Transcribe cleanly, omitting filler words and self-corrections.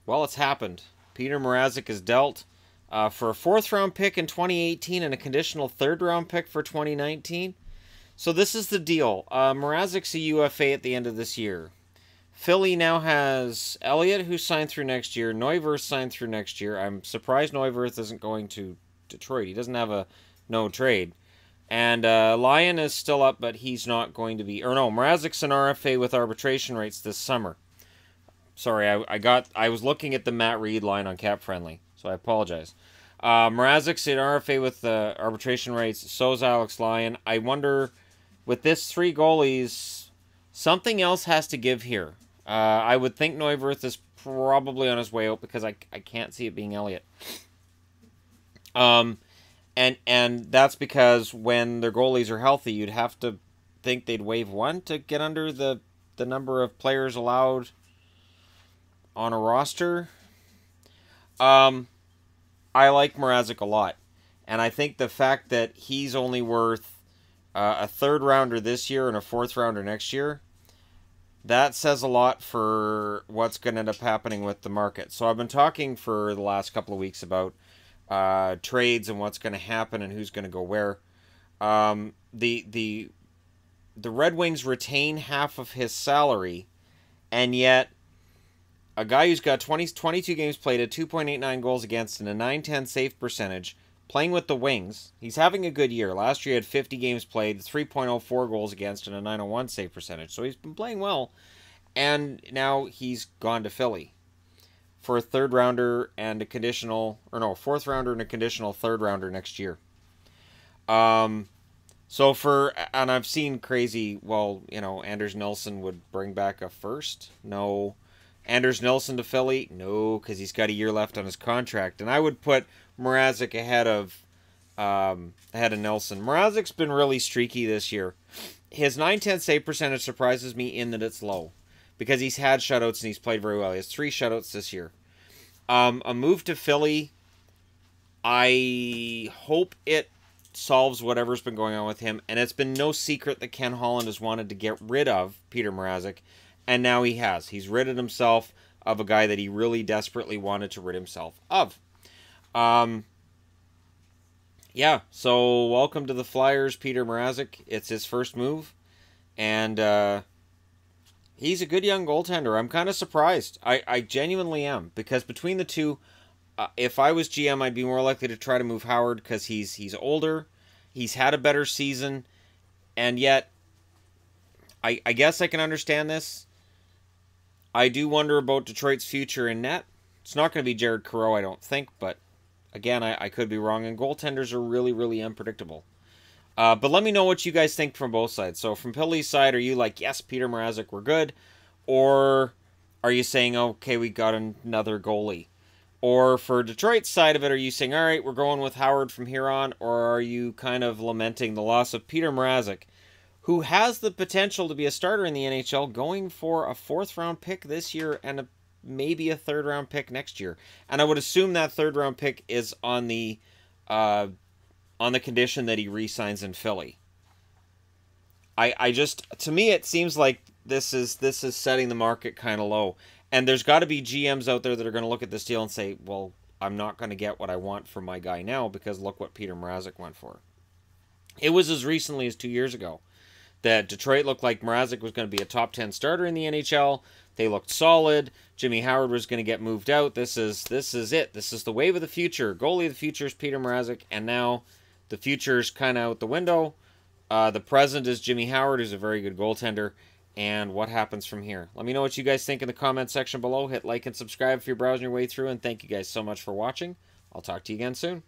Well, it's happened. Peter Mrazek is dealt for a 4th-round pick in 2018 and a conditional 3rd-round pick for 2019. So this is the deal. Mrazek's a UFA at the end of this year. Philly now has Elliott, who signed through next year. Neuwirth signed through next year. I'm surprised Neuwirth isn't going to Detroit. He doesn't have a no trade. And Lyon is still up, but he's not going to be... Or no, Mrazek's an RFA with arbitration rights this summer. Sorry, I was looking at the Matt Reed line on Cap Friendly, so I apologize. Mrazek's an RFA with arbitration rights. So is Alex Lyon. I wonder, with this 3 goalies, something else has to give here. I would think Neuwirth is probably on his way out because I can't see it being Elliott. And that's because when their goalies are healthy, you'd have to think they'd waive one to get under the number of players allowed on a roster. I like Mrazek a lot. And I think the fact that he's only worth a 3rd-rounder this year and a 4th-rounder next year, that says a lot for what's going to end up happening with the market. So I've been talking for the last couple of weeks about trades and what's going to happen and who's going to go where. The Red Wings retain half of his salary, and yet a guy who's got 22 games played at 2.89 goals against and a .910 save percentage, playing with the Wings, he's having a good year. Last year he had 50 games played, 3.04 goals against and a .901 save percentage. So he's been playing well, and now he's gone to Philly for a 3rd-rounder and a conditional, or no, 4th-rounder and a conditional 3rd-rounder next year. So and I've seen crazy, well, you know, Anders Nilsson would bring back a 1st. No. Anders Nilsson to Philly? No, because he's got a year left on his contract. And I would put Mrazek ahead of Nilsson. Mrazek's been really streaky this year. His .910 save percentage surprises me in that it's low, because he's had shutouts and he's played very well. He has 3 shutouts this year. A move to Philly, I hope it solves whatever's been going on with him. And it's been no secret that Ken Holland has wanted to get rid of Peter Mrazek, and now he has. He's ridded himself of a guy that he really desperately wanted to rid himself of. Yeah, so welcome to the Flyers, Peter Mrazek. It's his first move, and he's a good young goaltender. I'm kind of surprised. I genuinely am, because between the two, if I was GM, I'd be more likely to try to move Howard because he's older, he's had a better season, and yet I guess I can understand this. I do wonder about Detroit's future in net. It's not going to be Jared Coreau, I don't think, but again, I could be wrong, and goaltenders are really, really unpredictable. But let me know what you guys think from both sides. So from Philly's side, are you like, yes, Peter Mrazek, we're good? Or are you saying, okay, we got another goalie? Or for Detroit's side of it, are you saying, all right, we're going with Howard from here on? Or are you kind of lamenting the loss of Peter Mrazek, who has the potential to be a starter in the NHL, going for a 4th-round pick this year and maybe a 3rd-round pick next year? And I would assume that 3rd-round pick is on the condition that he re-signs in Philly. I just, to me, it seems like this is setting the market kind of low. And there's got to be GMs out there that are going to look at this deal and say, well, I'm not going to get what I want from my guy now because look what Peter Mrazek went for. It was as recently as 2 years ago that Detroit looked like Mrazek was going to be a top 10 starter in the NHL. They looked solid. Jimmy Howard was going to get moved out. This is it. This is the wave of the future. Goalie of the future is Peter Mrazek, and now the future's kind of out the window. The present is Jimmy Howard, who's a very good goaltender. And what happens from here? Let me know what you guys think in the comment section below. Hit like and subscribe if you're browsing your way through. And thank you guys so much for watching. I'll talk to you again soon.